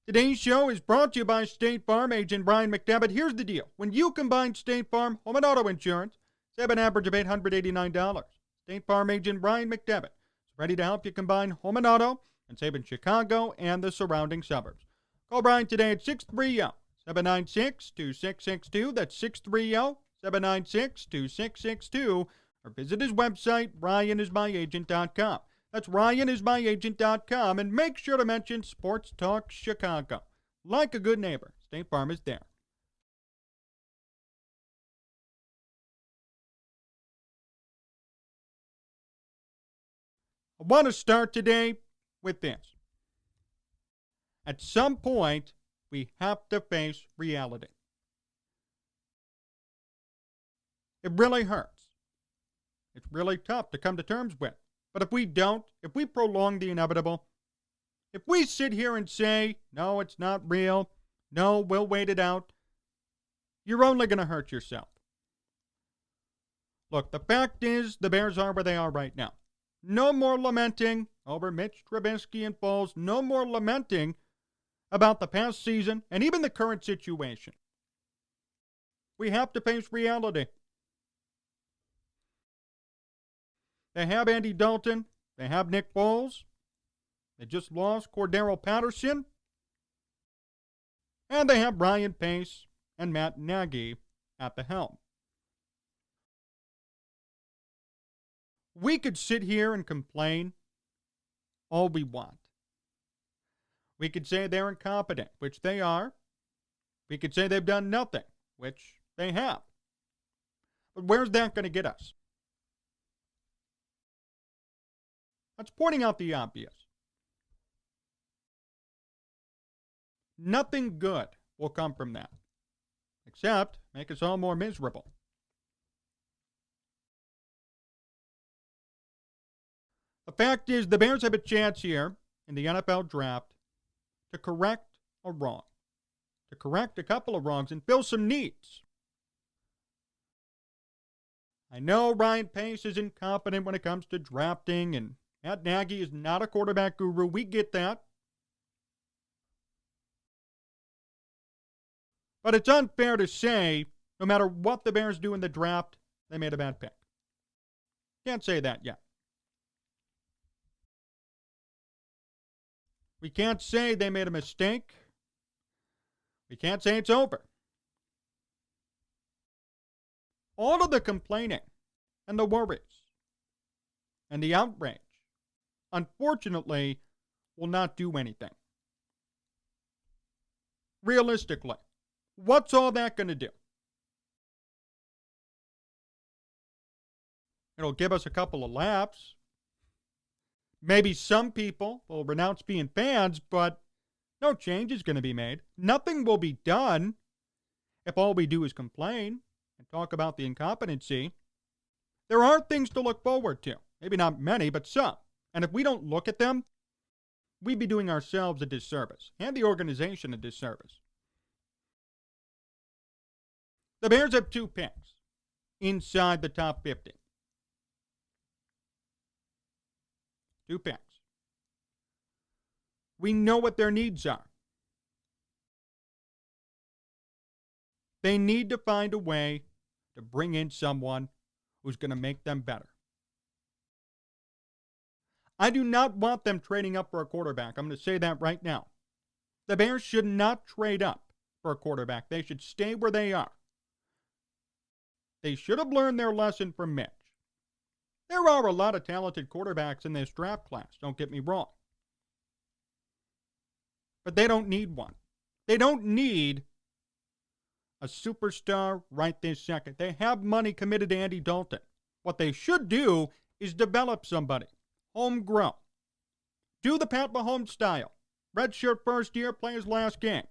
Today's show is brought to you by State Farm agent Brian McDevitt. Here's the deal. When you combine State Farm home and auto insurance, save an average of $889. State Farm agent Brian McDevitt is ready to help you combine home and auto and save in Chicago and the surrounding suburbs. Call Brian today at 630-796-2662. That's 630-796-2662. Or visit his website, ryanismyagent.com. That's ryanismyagent.com, and make sure to mention Sports Talk Chicago. Like a good neighbor, State Farm is there. I want to start today with this. At some point, we have to face reality. It really hurts. It's really tough to come to terms with. But if we don't, if we prolong the inevitable, if we sit here and say, no, it's not real, no, we'll wait it out, you're only going to hurt yourself. Look, the fact is the Bears are where they are right now. No more lamenting over Mitch Trubisky and Foles. No more lamenting about the past season and even the current situation. We have to face reality. They have Andy Dalton. They have Nick Foles. They just lost Cordero Patterson. And they have Ryan Pace and Matt Nagy at the helm. We could sit here and complain all we want. We could say they're incompetent, which they are. We could say they've done nothing, which they have. But where's that going to get us? That's pointing out the obvious. Nothing good will come from that, except make us all more miserable. The fact is, the Bears have a chance here in the NFL draft to correct a wrong, to correct a couple of wrongs and fill some needs. I know Ryan Pace is incompetent when it comes to drafting, and Matt Nagy is not a quarterback guru. We get that. But it's unfair to say, no matter what the Bears do in the draft, they made a bad pick. Can't say that yet. We can't say they made a mistake. We can't say it's over. All of the complaining and the worries and the outrage, unfortunately, will not do anything. Realistically, what's all that going to do? It'll give us a couple of laughs. Maybe some people will renounce being fans, but no change is going to be made. Nothing will be done if all we do is complain and talk about the incompetency. There are things to look forward to. Maybe not many, but some. And if we don't look at them, we'd be doing ourselves a disservice and the organization a disservice. The Bears have 2 picks inside the top 50. 2 picks. We know what their needs are. They need to find a way to bring in someone who's going to make them better. I do not want them trading up for a quarterback. I'm going to say that right now. The Bears should not trade up for a quarterback. They should stay where they are. They should have learned their lesson from Mitch. There are a lot of talented quarterbacks in this draft class, don't get me wrong. But they don't need one. They don't need a superstar right this second. They have money committed to Andy Dalton. What they should do is develop somebody. Homegrown. Do the Pat Mahomes style. Redshirt first year, play his last game.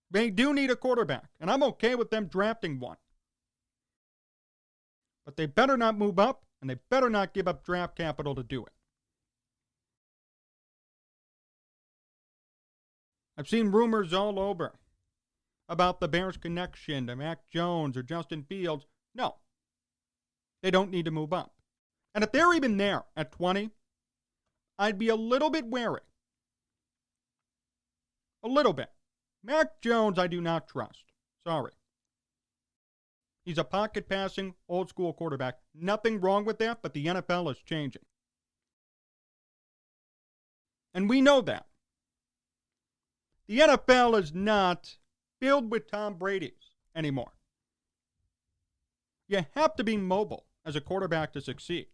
They do need a quarterback, and I'm okay with them drafting one. But they better not move up, and they better not give up draft capital to do it. I've seen rumors all over about the Bears' connection to Mac Jones or Justin Fields. No. They don't need to move up. And if they're even there at 20, I'd be a little bit wary. A little bit. Mac Jones, I do not trust. Sorry. He's a pocket passing, old school quarterback. Nothing wrong with that, but the NFL is changing. And we know that. The NFL is not filled with Tom Brady's anymore. You have to be mobile as a quarterback to succeed.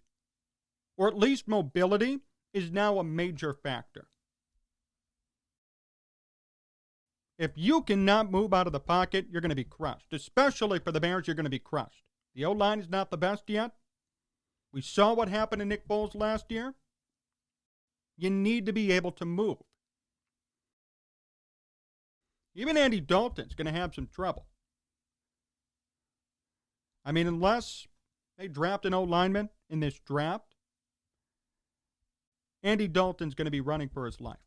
Or at least mobility is now a major factor. If you cannot move out of the pocket, you're going to be crushed. Especially for the Bears, you're going to be crushed. The O-line is not the best yet. We saw what happened to Nick Foles last year. You need to be able to move. Even Andy Dalton's going to have some trouble. I mean, unless they draft an O-lineman in this draft, Andy Dalton's going to be running for his life.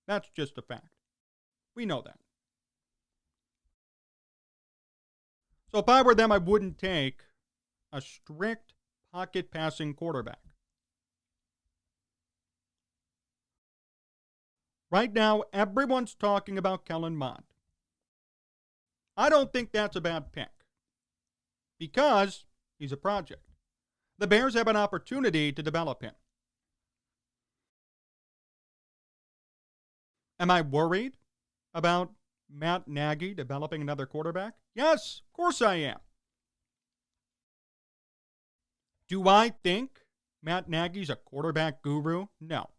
That's just a fact. We know that. So if I were them, I wouldn't take a strict pocket passing quarterback. Right now, everyone's talking about Kellen Mond. I don't think that's a bad pick because he's a project. The Bears have an opportunity to develop him. Am I worried about Matt Nagy developing another quarterback? Yes, of course I am. Do I think Matt Nagy's a quarterback guru? No,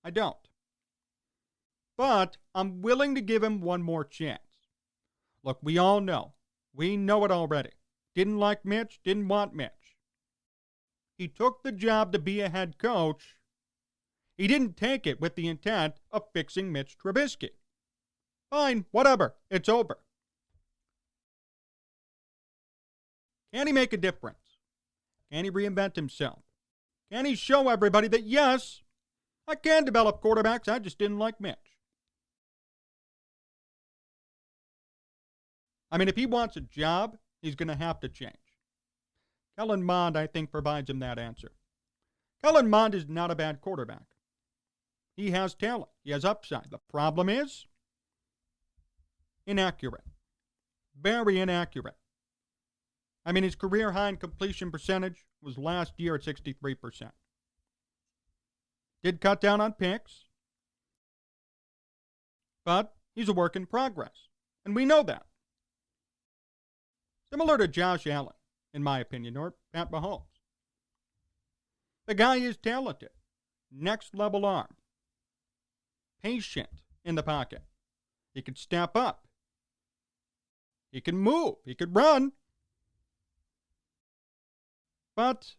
I don't. But I'm willing to give him one more chance. Look, we all know. We know it already. Didn't like Mitch, didn't want Mitch. He took the job to be a head coach. He didn't take it with the intent of fixing Mitch Trubisky. Fine, whatever. It's over. Can he make a difference? Can he reinvent himself? Can he show everybody that, yes, I can develop quarterbacks, I just didn't like Mitch? I mean, if he wants a job, he's going to have to change. Kellen Mond, I think, provides him that answer. Kellen Mond is not a bad quarterback. He has talent. He has upside. The problem is inaccurate. Very inaccurate. I mean, his career high in completion percentage was last year at 63%. Did cut down on picks, but he's a work in progress. And we know that. Similar to Josh Allen, in my opinion, or Pat Mahomes. The guy is talented. Next level arm. Patient in the pocket. He can step up. He can move. He could run. But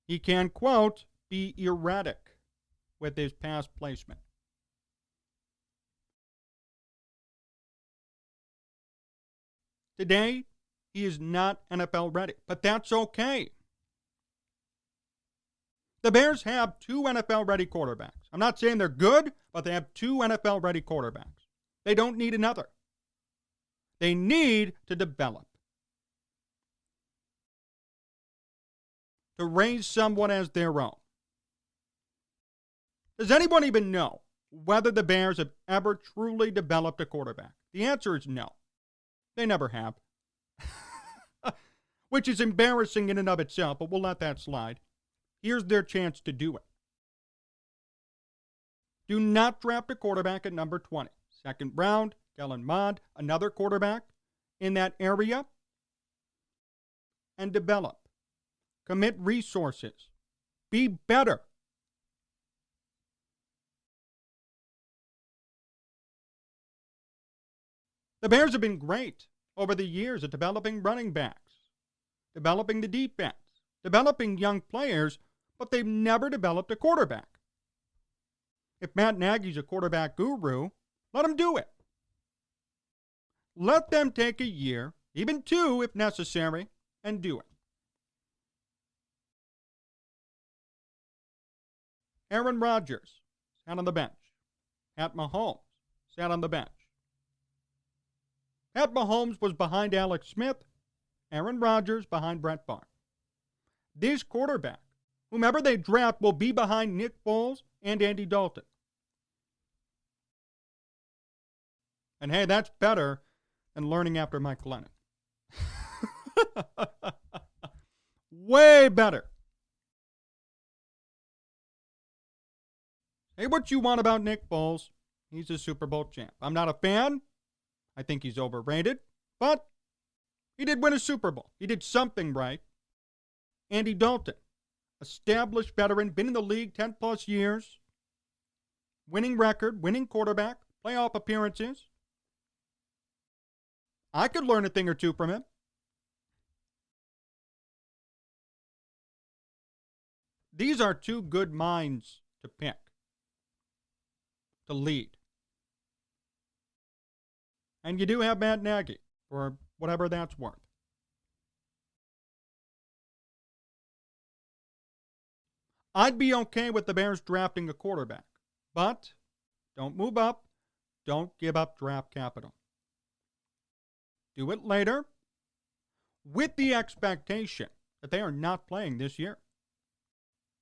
he can, quote, be erratic with his pass placement. Today, he is not NFL ready, but that's okay. The Bears have two NFL ready quarterbacks. I'm not saying they're good, but they have two NFL ready quarterbacks. They don't need another. They need to develop. To raise someone as their own. Does anyone even know whether the Bears have ever truly developed a quarterback? The answer is no. They never have. Which is embarrassing in and of itself, but we'll let that slide. Here's their chance to do it. Do not draft a quarterback at number 20. Second round, Kellen Mond, another quarterback in that area, and develop. Commit resources. Be better. The Bears have been great over the years at developing running backs, developing the defense, developing young players, but they've never developed a quarterback. If Matt Nagy's a quarterback guru, let him do it. Let them take a year, even two if necessary, and do it. Aaron Rodgers sat on the bench. Pat Mahomes sat on the bench. Pat Mahomes was behind Alex Smith. Aaron Rodgers behind Brett Favre. This quarterback Whomever they draft will be behind Nick Foles and Andy Dalton. And hey, that's better than learning after Mike Glennon. Way better. Say what you want about Nick Foles. He's a Super Bowl champ. I'm not a fan. I think he's overrated. But he did win a Super Bowl. He did something right. Andy Dalton, established veteran, been in the league 10 plus years. Winning record, winning quarterback, playoff appearances. I could learn a thing or two from him. These are two good minds to pick, to lead. And you do have Matt Nagy, for whatever that's worth. I'd be okay with the Bears drafting a quarterback, but don't move up. Don't give up draft capital. Do it later with the expectation that they are not playing this year.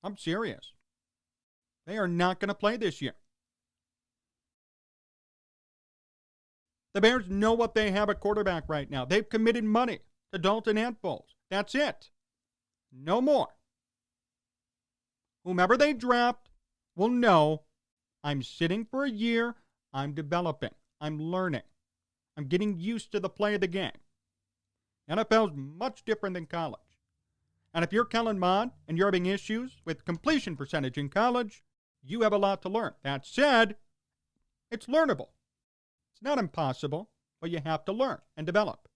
I'm serious. They are not going to play this year. The Bears know what they have at quarterback right now. They've committed money to Dalton and Foles. That's it. No more. Whomever they draft will know I'm sitting for a year, I'm developing, I'm learning, I'm getting used to the play of the game. NFL is much different than college. And if you're Kellen Mond and you're having issues with completion percentage in college, you have a lot to learn. That said, it's learnable. It's not impossible, but you have to learn and develop.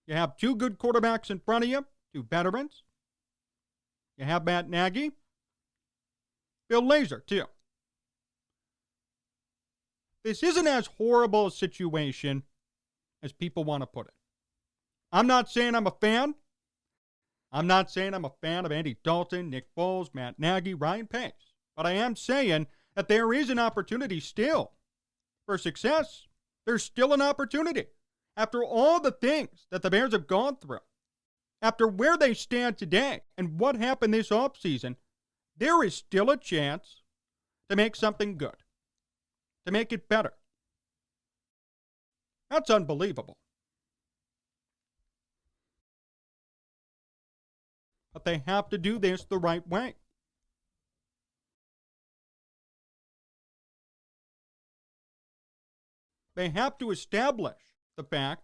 You have two good quarterbacks in front of you, two veterans. You have Matt Nagy, Bill Lazor, too. This isn't as horrible a situation as people want to put it. I'm not saying I'm a fan. I'm not saying I'm a fan of Andy Dalton, Nick Foles, Matt Nagy, Ryan Pace. But I am saying that there is an opportunity still for success. There's still an opportunity. After all the things that the Bears have gone through, after where they stand today and what happened this offseason, there is still a chance to make something good, to make it better. That's unbelievable. But they have to do this the right way. They have to establish the fact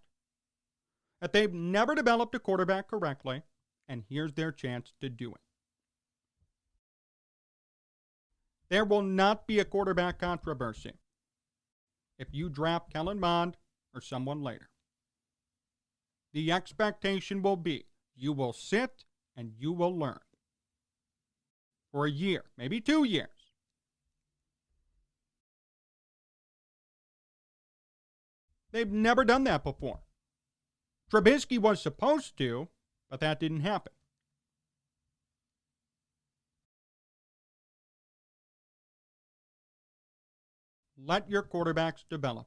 that they've never developed a quarterback correctly, and here's their chance to do it. There will not be a quarterback controversy if you draft Kellen Mond or someone later. The expectation will be you will sit and you will learn for a year, maybe 2 years. They've never done that before. Trubisky was supposed to, but that didn't happen. Let your quarterbacks develop.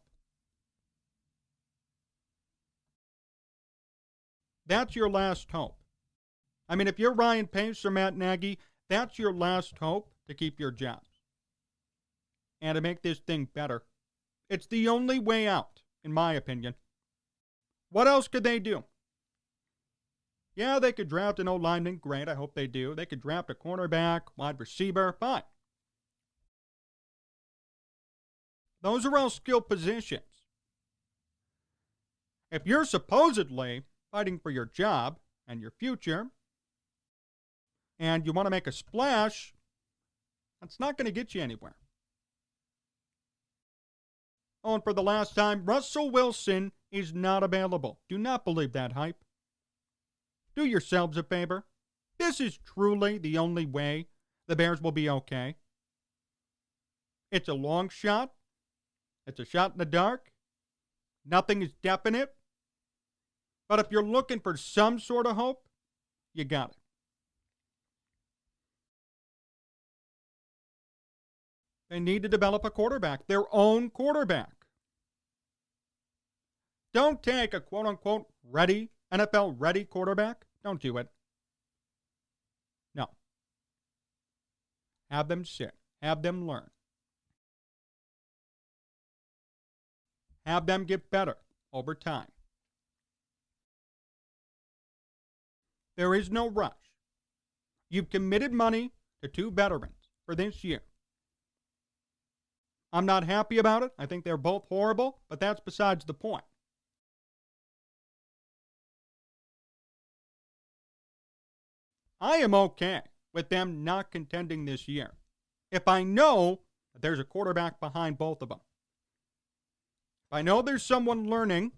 That's your last hope. I mean, if you're Ryan Pace or Matt Nagy, that's your last hope to keep your jobs and to make this thing better. It's the only way out, in my opinion. What else could they do? Yeah, they could draft an O-lineman. Great, I hope they do. They could draft a cornerback, wide receiver. Fine. Those are all skill positions. If you're supposedly fighting for your job and your future, and you want to make a splash, that's not going to get you anywhere. Oh, and for the last time, Russell Wilson is not available. Do not believe that hype. Do yourselves a favor. This is truly the only way the Bears will be okay. It's a long shot. It's a shot in the dark. Nothing is definite. But if you're looking for some sort of hope, you got it. They need to develop a quarterback, their own quarterback. Don't take a quote-unquote ready, NFL-ready quarterback, Don't do it. No. Have them sit. Have them learn. Have them get better over time. There is no rush. You've committed money to 2 veterans for this year. I'm not happy about it. I think they're both horrible, but that's besides the point. I am okay with them not contending this year if I know that there's a quarterback behind both of them. If I know there's someone learning,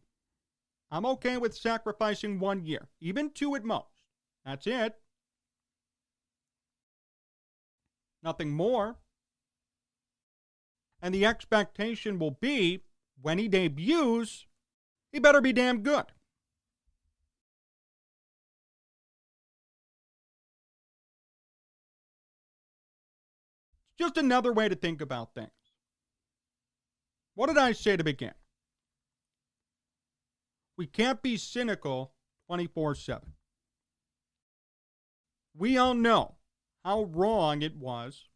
I'm okay with sacrificing 1 year, even 2 at most. That's it. Nothing more. And the expectation will be, when he debuts, he better be damn good. It's just another way to think about things. What did I say to begin? We can't be cynical 24/7. We all know how wrong it was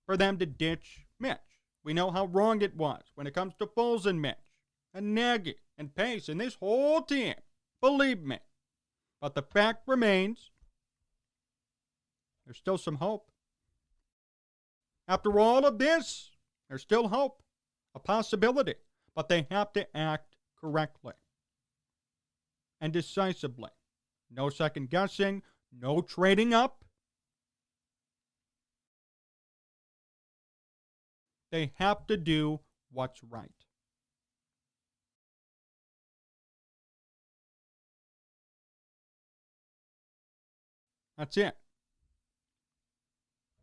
for them to ditch Mitch. We know how wrong it was when it comes to Foles and Mitch, and Nagy, and Pace, and this whole team. Believe me. But the fact remains, there's still some hope. After all of this, there's still hope, a possibility. But they have to act correctly and decisively. No second guessing, no trading up. They have to do what's right. That's it.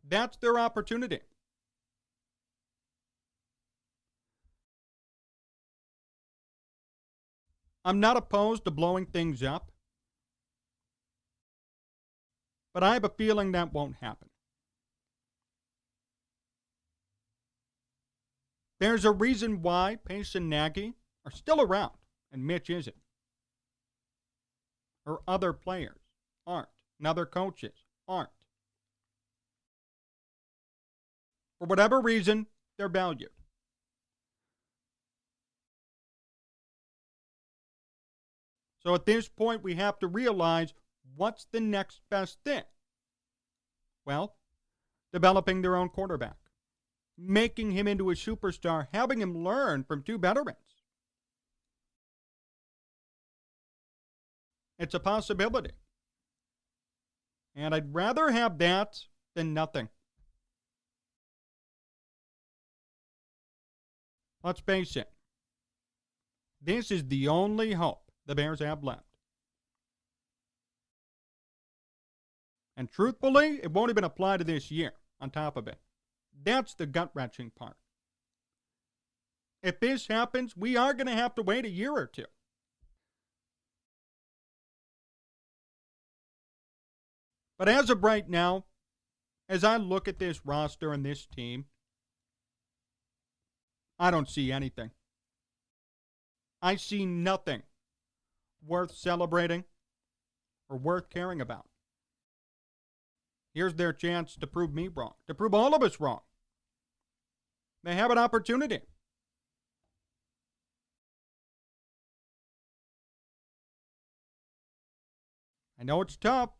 That's their opportunity. I'm not opposed to blowing things up, but I have a feeling that won't happen. There's a reason why Pace and Nagy are still around and Mitch isn't. Or other players aren't. And other coaches aren't. For whatever reason, they're valued. So at this point, we have to realize, what's the next best thing? Well, developing their own quarterback. Making him into a superstar, having him learn from 2 veterans. It's a possibility. And I'd rather have that than nothing. Let's face it. This is the only hope the Bears have left. And truthfully, it won't even apply to this year on top of it. That's the gut-wrenching part. If this happens, we are going to have to wait a year or 2. But as of right now, as I look at this roster and this team, I don't see anything. I see nothing worth celebrating or worth caring about. Here's their chance to prove me wrong, to prove all of us wrong. They have an opportunity. I know it's tough.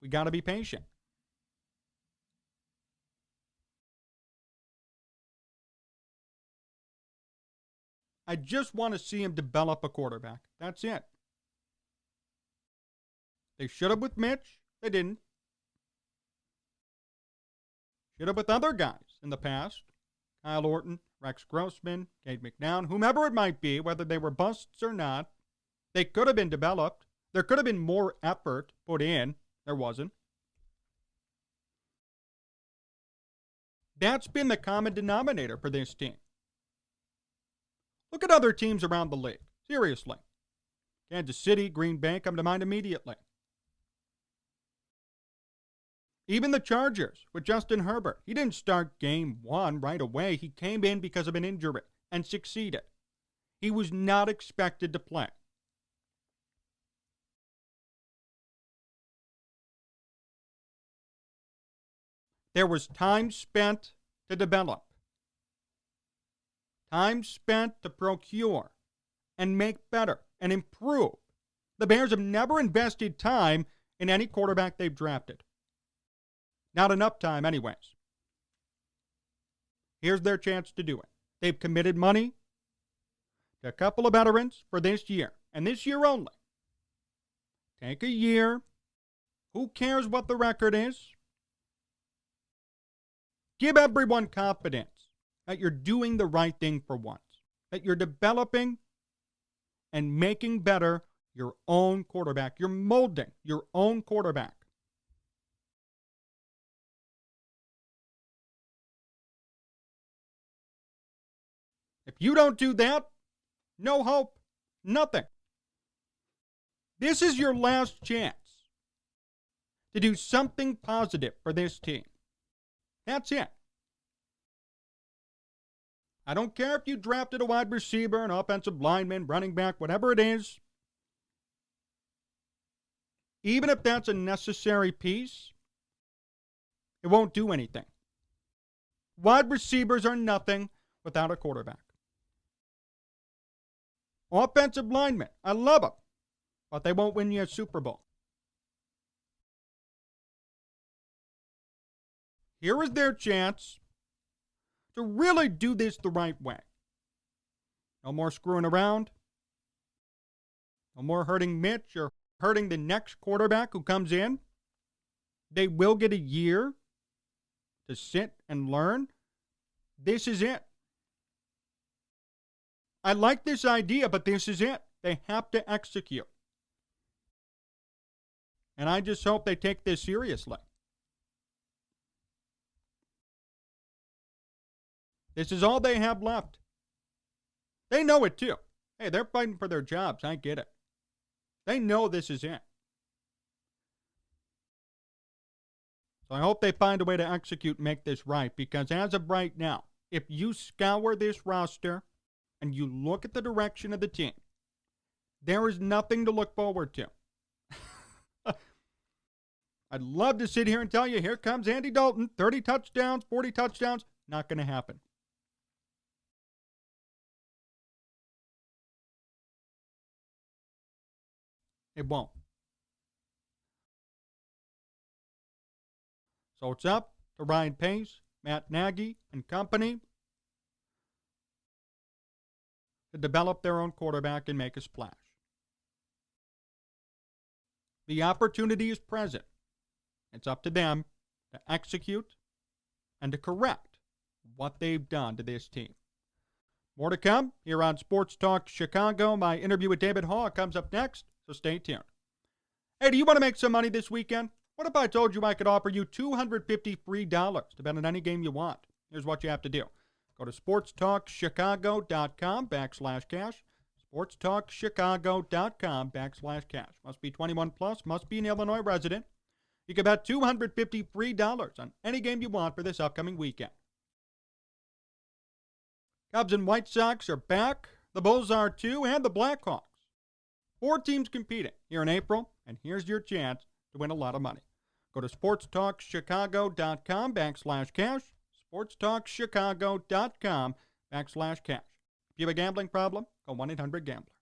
We got to be patient. I just want to see him develop a quarterback. That's it. They should have with Mitch. They didn't. Should have with other guys in the past. Kyle Orton, Rex Grossman, Cade McNown, whomever it might be, whether they were busts or not. They could have been developed. There could have been more effort put in. There wasn't. That's been the common denominator for this team. Look at other teams around the league. Seriously. Kansas City, Green Bay come to mind immediately. Even the Chargers with Justin Herbert. He didn't start game 1 right away. He came in because of an injury and succeeded. He was not expected to play. There was time spent to develop, time spent to procure and make better and improve. The Bears have never invested time in any quarterback they've drafted. Not enough time, anyways. Here's their chance to do it. They've committed money to a couple of veterans for this year, and this year only. Take a year. Who cares what the record is? Give everyone confidence that you're doing the right thing for once, that you're developing and making better your own quarterback. You're molding your own quarterback. If you don't do that, no hope, nothing. This is your last chance to do something positive for this team. That's it. I don't care if you drafted a wide receiver, an offensive lineman, running back, whatever it is. Even if that's a necessary piece, it won't do anything. Wide receivers are nothing without a quarterback. Offensive linemen, I love them, but they won't win you a Super Bowl. Here is their chance to really do this the right way. No more screwing around. No more hurting Mitch or hurting the next quarterback who comes in. They will get a year to sit and learn. This is it. I like this idea, but this is it. They have to execute. And I just hope they take this seriously. This is all they have left. They know it too. Hey, they're fighting for their jobs. I get it. They know this is it. So I hope they find a way to execute and make this right, because as of right now, if you scour this roster and you look at the direction of the team, there is nothing to look forward to. I'd love to sit here and tell you, here comes Andy Dalton, 30 touchdowns, 40 touchdowns. Not going to happen. It won't. So it's up to Ryan Pace, Matt Nagy, and company to develop their own quarterback and make a splash. The opportunity is present. It's up to them to execute and to correct what they've done to this team. More to come here on Sports Talk Chicago. My interview with David Hall comes up next, so stay tuned. Hey, do you want to make some money this weekend? What if I told you I could offer you $250 free to bet on any game you want? Here's what you have to do. Go to sportstalkchicago.com/cash. sportstalkchicago.com/cash. Must be 21 plus, must be an Illinois resident. You can bet $250 free on any game you want for this upcoming weekend. Cubs and White Sox are back. The Bulls are too, and the Blackhawks. 4 teams competing here in April, and here's your chance to win a lot of money. Go to sportstalkchicago.com/cash. sportstalkchicago.com/cash. If you have a gambling problem, call 1-800-GAMBLER.